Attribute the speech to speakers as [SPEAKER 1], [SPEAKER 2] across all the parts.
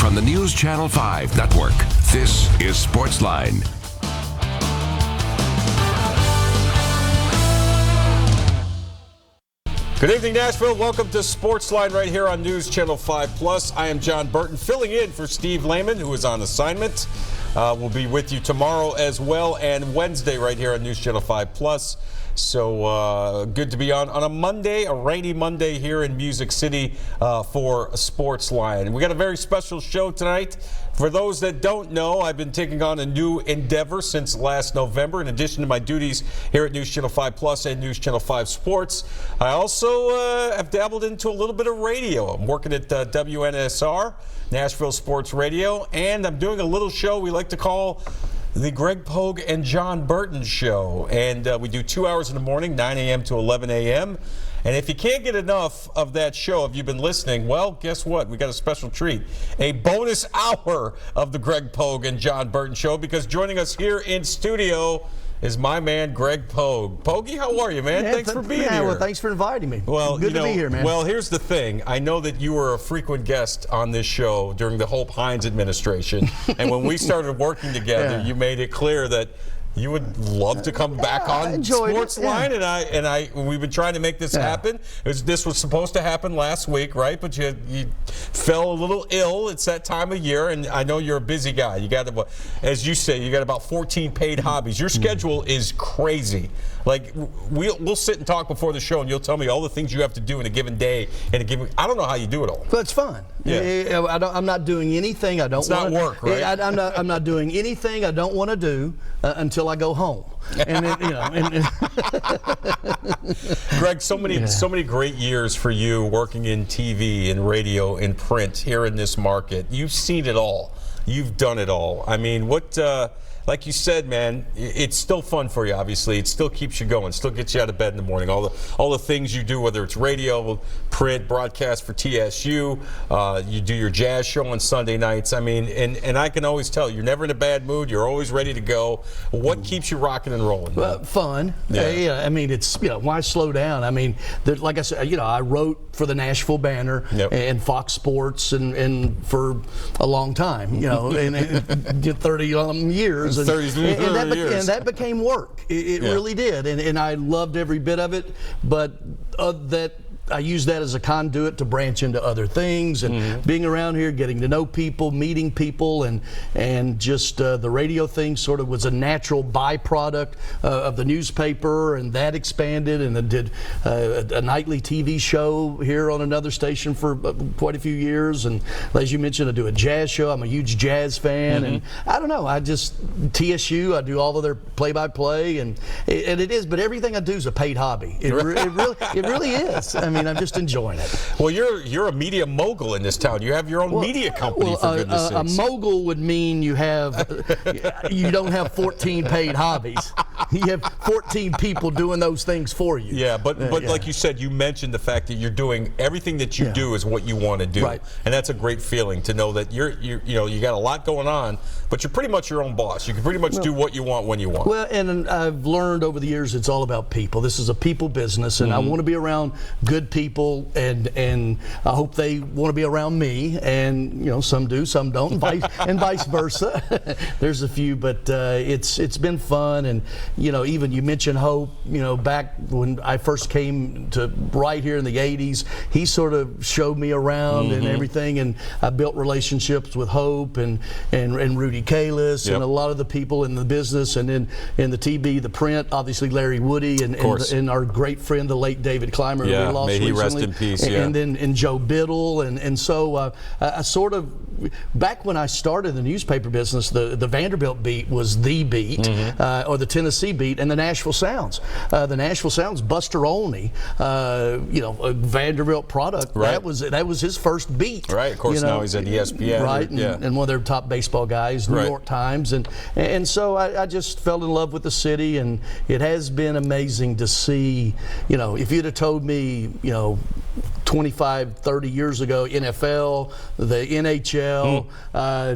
[SPEAKER 1] from the News Channel 5 network, this is SportsLine.
[SPEAKER 2] Good evening, Nashville. Welcome to SportsLine right here on News Channel 5+. I am Jon Burton, filling in for Steve Lehman, who is on assignment. We'll be with you tomorrow as well, and Wednesday right here on News Channel 5+. So good to be on a Monday, a rainy Monday here in Music City for SportsLine. We got a very special show tonight. For those that don't know, I've been taking on a new endeavor since last November. In addition to my duties here at News Channel 5+ and News Channel 5 Sports, I also have dabbled into a little bit of radio. I'm working at WNSR, Nashville Sports Radio, and I'm doing a little show we like to call the Greg Pogue and Jon Burton Show. And we do 2 hours in the morning, 9 a.m. to 11 a.m. And if you can't get enough of that show, if you've been listening, well, guess what? We got a special treat. A bonus hour of the Greg Pogue and Jon Burton Show, because joining us here in studio is my man, Greg Pogue. Pogie, how are you, man? Thanks for being here.
[SPEAKER 3] Well, thanks for inviting me.
[SPEAKER 2] Well,
[SPEAKER 3] good to be here, man.
[SPEAKER 2] Well, here's the thing. I know that you were a frequent guest on this show during the Hope Hines administration. And when we started working together, you made it clear that you would love to come back on SportsLine, and we've been trying to make this happen. This was supposed to happen last week, right? But you fell a little ill. It's that time of year, and I know you're a busy guy. You got, as you say, you got about 14 paid hobbies. Your schedule is crazy. Like, we'll sit and talk before the show, and you'll tell me all the things you have to do in a given day. I don't know how you do it all.
[SPEAKER 3] But it's fun.
[SPEAKER 2] Yeah.
[SPEAKER 3] I'm not doing anything I don't want to do.
[SPEAKER 2] It's not work, right?
[SPEAKER 3] I'm not doing anything I don't want to do until I go home. And then,
[SPEAKER 2] Greg, so many great years for you working in TV and radio and print here in this market. You've seen it all. You've done it all. I mean, like you said, man, it's still fun for you, obviously. It still keeps you going, still gets you out of bed in the morning. All the things you do, whether it's radio, print, broadcast for TSU, you do your jazz show on Sunday nights. I mean, and I can always tell you're never in a bad mood. You're always ready to go. What keeps you rocking and rolling?
[SPEAKER 3] Fun. I mean, it's, why slow down? I mean, like I said, I wrote for the Nashville Banner and Fox Sports and for a long time, and 30 years. And that became work. It really did, and I loved every bit of it. But that I used that as a conduit to branch into other things, and being around here, getting to know people, meeting people, and just the radio thing sort of was a natural byproduct of the newspaper, and that expanded, and then did a nightly TV show here on another station for quite a few years. And as you mentioned, I do a jazz show. I'm a huge jazz fan, and I don't know, I just TSU. I do all of their play-by-play, and it is. But everything I do is a paid hobby. It really is. I mean, I'm just enjoying it.
[SPEAKER 2] Well, you're a media mogul in this town. You have your own media company, for goodness sakes.
[SPEAKER 3] A mogul would mean you don't have 14 paid hobbies. You have 14 people doing those things for you.
[SPEAKER 2] Yeah, but like you said, you mentioned the fact that you're doing everything that you do is what you want to do,
[SPEAKER 3] right.
[SPEAKER 2] And that's a great feeling to know that you got a lot going on, but you're pretty much your own boss. You can pretty much do what you want when you want.
[SPEAKER 3] Well, and I've learned over the years it's all about people. This is a people business, and I want to be around good people, and I hope they want to be around me, and some do, some don't, and vice versa. There's a few, but it's been fun, and even you mentioned Hope. Back when I first came to right here in the '80s, he sort of showed me around and everything, and I built relationships with Hope and Rudy Kalis and a lot of the people in the business, and then in the TV, the print, obviously Larry Woody, and our great friend, the late David Clymer, who we lost
[SPEAKER 2] may he
[SPEAKER 3] recently.
[SPEAKER 2] Rest in peace.
[SPEAKER 3] And then Joe Biddle, and so I sort of, back when I started the newspaper business, the Vanderbilt beat was the beat, or the Tennessee beat, and the Nashville Sounds. The Nashville Sounds, Buster Olney, a Vanderbilt product.
[SPEAKER 2] Right.
[SPEAKER 3] That was his first beat.
[SPEAKER 2] Right. Of course, now he's at ESPN.
[SPEAKER 3] Right. And one of their top baseball guys, New York Times, and so I just fell in love with the city, and it has been amazing to see. If you'd have told me, 25, 30 years ago, NFL, the NHL,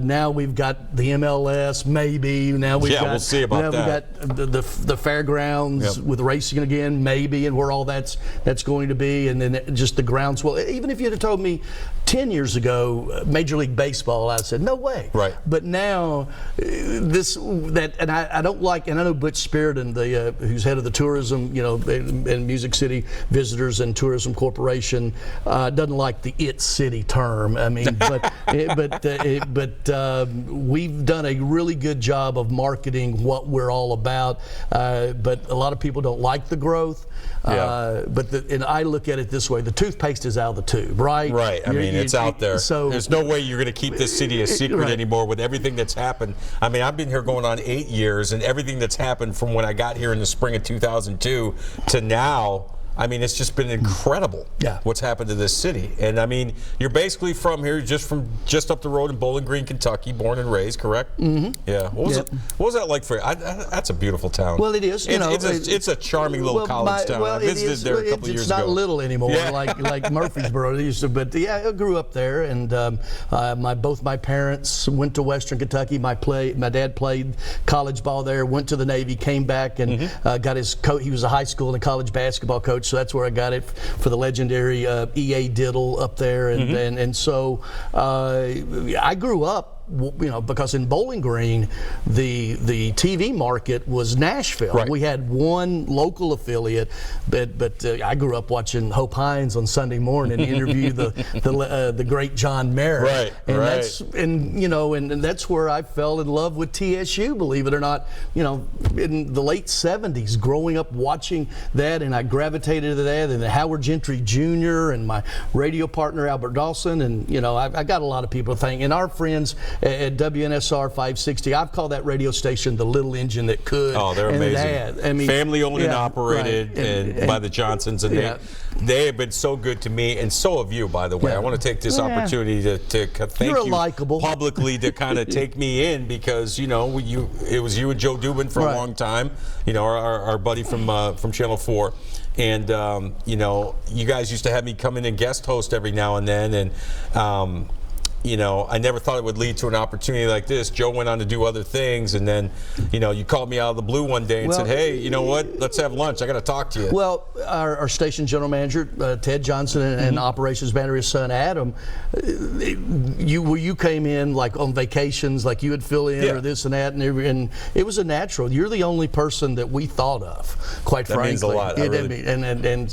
[SPEAKER 3] now we've got the MLS, maybe. Now we've got,
[SPEAKER 2] we'll see about that.
[SPEAKER 3] We've got the fairgrounds with racing again, maybe, and where all that's going to be, and then just the groundswell. Even if you'd have told me 10 years ago, Major League Baseball, I said, no way.
[SPEAKER 2] Right.
[SPEAKER 3] But now, I don't like, and I know Butch Spiriton, who's head of the tourism, in Music City Visitors and Tourism Corporation, doesn't like the "it city" term. I mean, but we've done a really good job of marketing what we're all about. But a lot of people don't like the growth.
[SPEAKER 2] Yeah.
[SPEAKER 3] And I look at it this way: the toothpaste is out of the tube, right?
[SPEAKER 2] Right. I mean, it's out there.
[SPEAKER 3] So
[SPEAKER 2] there's no way you're going to keep this city a secret anymore with everything that's happened. I mean, I've been here going on 8 years, and everything that's happened from when I got here in the spring of 2002 to now. I mean, it's just been incredible what's happened to this city. And I mean, you're basically from here, just up the road in Bowling Green, Kentucky, born and raised, correct? Mm-hmm. Yeah. What was that like for you? That's a beautiful town.
[SPEAKER 3] Well, it is.
[SPEAKER 2] It's a charming little college town. I visited there a couple years ago.
[SPEAKER 3] It's not little anymore, like Murfreesboro. It used to, but I grew up there, and both my parents went to Western Kentucky. My dad played college ball there, went to the Navy, came back, and got his coach. He was a high school and a college basketball coach. So that's where I got it for the legendary E.A. Diddle up there, and so I grew up. Because in Bowling Green, the TV market was Nashville.
[SPEAKER 2] Right.
[SPEAKER 3] We had one local affiliate, but I grew up watching Hope Hines on Sunday morning interview the great John Merritt.
[SPEAKER 2] Right.
[SPEAKER 3] And that's where I fell in love with TSU. Believe it or not, in the late '70s, growing up watching that, and I gravitated to that, and Howard Gentry Jr. and my radio partner Albert Dawson, and I got a lot of people thinking, and our friends at WNSR 560. I've called that radio station the little engine that could.
[SPEAKER 2] Oh, they're amazing.
[SPEAKER 3] I mean,
[SPEAKER 2] family owned and operated, and by the Johnsons, and they have been so good to me, and so have you, by the way. I want to take this opportunity to thank you publicly to kind of take me in, because it was you and Joe Dubin for a long time. Our buddy from Channel 4. And you guys used to have me come in and guest host every now and then, and I never thought it would lead to an opportunity like this. Joe went on to do other things, and then, you called me out of the blue one day and said, hey, you know what, let's have lunch. I got to talk to you.
[SPEAKER 3] Well, our station general manager, Ted Johnson, and operations manager, his son, Adam, you came in like on vacations, like you would fill in or this and that, and it was a natural. You're the only person that we thought of, quite frankly. That means a lot.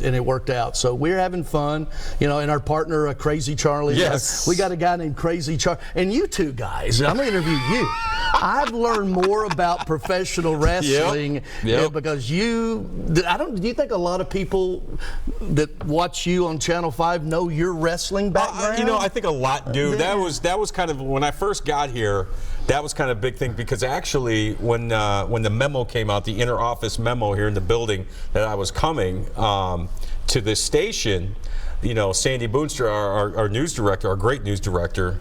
[SPEAKER 3] And it worked out. So we're having fun, and our partner, Crazy Charlie.
[SPEAKER 2] Yes.
[SPEAKER 3] We got a guy named Crazy Charlie, and you two guys. I'm going to interview you. I've learned more about professional wrestling because do you think a lot of people that watch you on Channel 5 know your wrestling background?
[SPEAKER 2] I think a lot do. That was kind of when I first got here. That was kind of a big thing, because actually when the memo came out, the inter-office memo here in the building, that I was coming to this station. Sandy Boonstra, our news director, our great news director,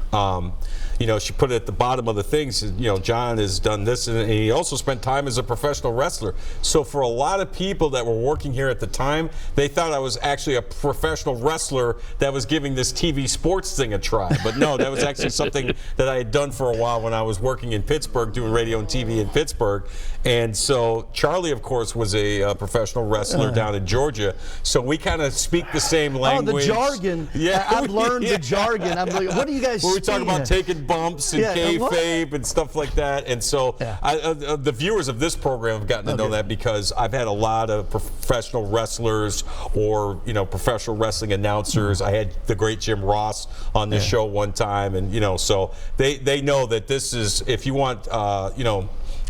[SPEAKER 2] she put it at the bottom of the things. John has done this, and he also spent time as a professional wrestler. So for a lot of people that were working here at the time, they thought I was actually a professional wrestler that was giving this TV sports thing a try. But no, that was actually something that I had done for a while when I was working in Pittsburgh, doing radio and TV in Pittsburgh. And so Charlie, of course, was a professional wrestler down in Georgia. So we kind of speak the same language.
[SPEAKER 3] Oh, the jargon.
[SPEAKER 2] Yeah,
[SPEAKER 3] I've learned the jargon. I'm like, what do you guys
[SPEAKER 2] we talk about taking bumps and kayfabe and stuff like that. And so the viewers of this program have gotten to know that, because I've had a lot of professional wrestlers or professional wrestling announcers. I had the great Jim Ross on this show one time, and so they know that this is, if you want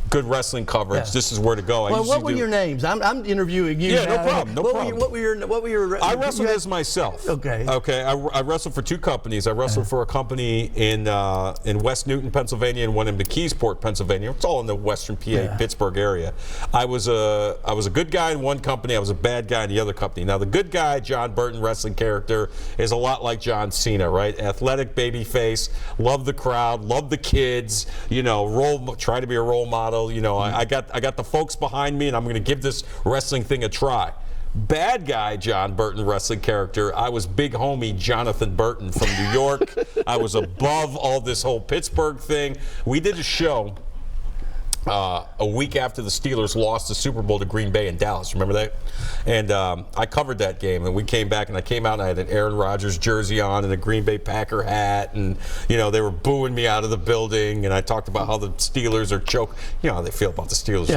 [SPEAKER 2] good wrestling coverage, this is where to go.
[SPEAKER 3] Well, what were your names? I'm interviewing you.
[SPEAKER 2] Yeah, no problem. No problem.
[SPEAKER 3] What were your?
[SPEAKER 2] I wrestled as myself.
[SPEAKER 3] Okay.
[SPEAKER 2] Okay. I wrestled for two companies. I wrestled for a company in West Newton, Pennsylvania, and one in McKeesport, Pennsylvania. It's all in the Western PA, Pittsburgh area. I was a good guy in one company. I was a bad guy in the other company. Now, the good guy, Jon Burton, wrestling character, is a lot like John Cena, right? Athletic baby face, love the crowd, love the kids. Try to be a role model. I got the folks behind me, and I'm going to give this wrestling thing a try. Bad guy, Jon Burton, wrestling character. I was big homie Jonathan Burton from New York. I was above all this whole Pittsburgh thing. We did a show a week after the Steelers lost the Super Bowl to Green Bay in Dallas. Remember that? And I covered that game, and we came back, and I came out and I had an Aaron Rodgers jersey on and a Green Bay Packer hat, and they were booing me out of the building, and I talked about how the Steelers are choke. You know how they feel about the Steelers.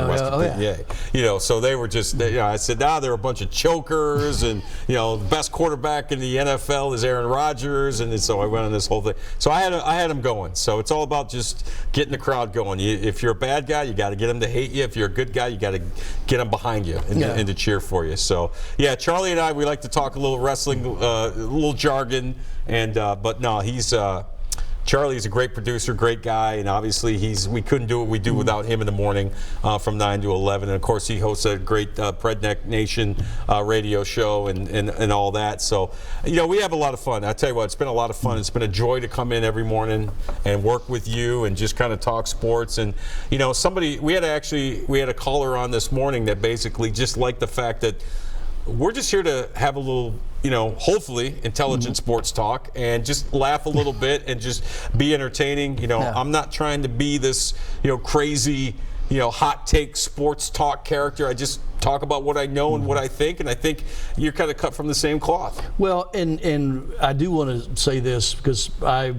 [SPEAKER 2] So they were just. I said, they're a bunch of chokers, and the best quarterback in the NFL is Aaron Rodgers, and so I went on this whole thing. So I had him going. So it's all about just getting the crowd going. If you're a bad guy, you got to get them to hate you. If you're a good guy, you got to get them behind you and to cheer for you. So, Charlie and I, we like to talk a little wrestling, a little jargon, and but no, Charlie's a great producer, great guy, and obviously we couldn't do what we do without him in the morning from 9 to 11. And of course, he hosts a great Predneck Nation radio show and all that. So, we have a lot of fun. I tell you what, it's been a lot of fun. It's been a joy to come in every morning and work with you and just kind of talk sports. And we had a caller on this morning that basically just liked the fact that we're just here to have a little, hopefully intelligent sports talk and just laugh a little bit and just be entertaining. I'm not trying to be this, crazy, hot take sports talk character. I just talk about what I know and what I think, and I think you're kind of cut from the same cloth.
[SPEAKER 3] Well, and I do want to say this because I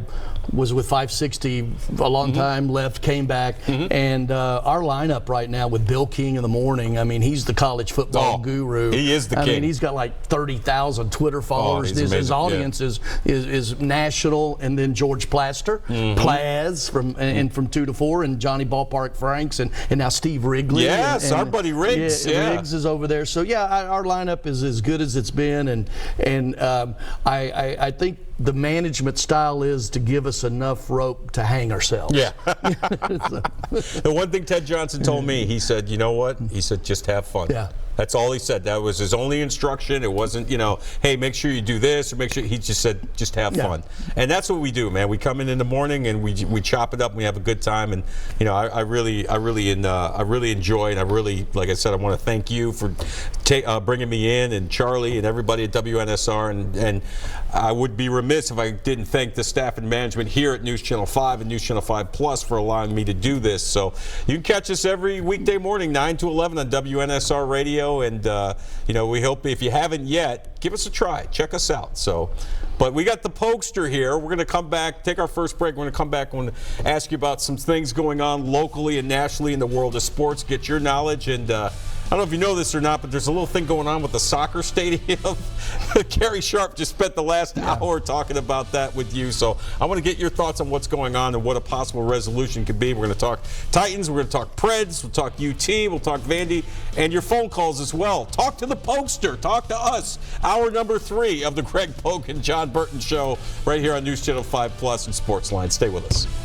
[SPEAKER 3] was with 560 a long time, left, came back, and our lineup right now with Bill King in the morning, I mean, he's the college football guru.
[SPEAKER 2] He is the king.
[SPEAKER 3] I mean, he's got like 30,000 Twitter followers. His audience is national, and then George Plaster, Plaz from 2 to 4, and Johnny Ballpark Franks, and now Steve Wrigley.
[SPEAKER 2] Yes, our buddy Riggs.
[SPEAKER 3] Riggs is over there. So our lineup is as good as it's been, and I think the management style is to give us enough rope to hang ourselves.
[SPEAKER 2] Yeah. The one thing Ted Johnson told me, he said, you know what? He said, just have fun.
[SPEAKER 3] Yeah.
[SPEAKER 2] That's all he said. That was his only instruction. It wasn't, hey, make sure you do this or make sure. He just said, just have fun. And that's what we do, man. We come in the morning and we chop it up and we have a good time. And I really enjoy, and I really, like I said, I want to thank you for bringing me in, and Charlie and everybody at WNSR. And I would be remiss if I didn't thank the staff and management here at News Channel 5 and News Channel 5 Plus for allowing me to do this. So you can catch us every weekday morning, 9 to 11 on WNSR Radio. And we hope, if you haven't yet, give us a try. Check us out. But we got the Pokester here. We're going to come back, take our first break. We're going to come back and ask you about some things going on locally and nationally in the world of sports, get your knowledge. And I don't know if you know this or not, but there's a little thing going on with the soccer stadium. Gary Sharp just spent the last hour talking about that with you. So I want to get your thoughts on what's going on and what a possible resolution could be. We're going to talk Titans. We're going to talk Preds. We'll talk UT. We'll talk Vandy. And your phone calls as well. Talk to the Pokester. Talk to us. Hour number 3 of the Greg Pogue and Jon Burton Show right here on News Channel 5 Plus and SportsLine. Stay with us.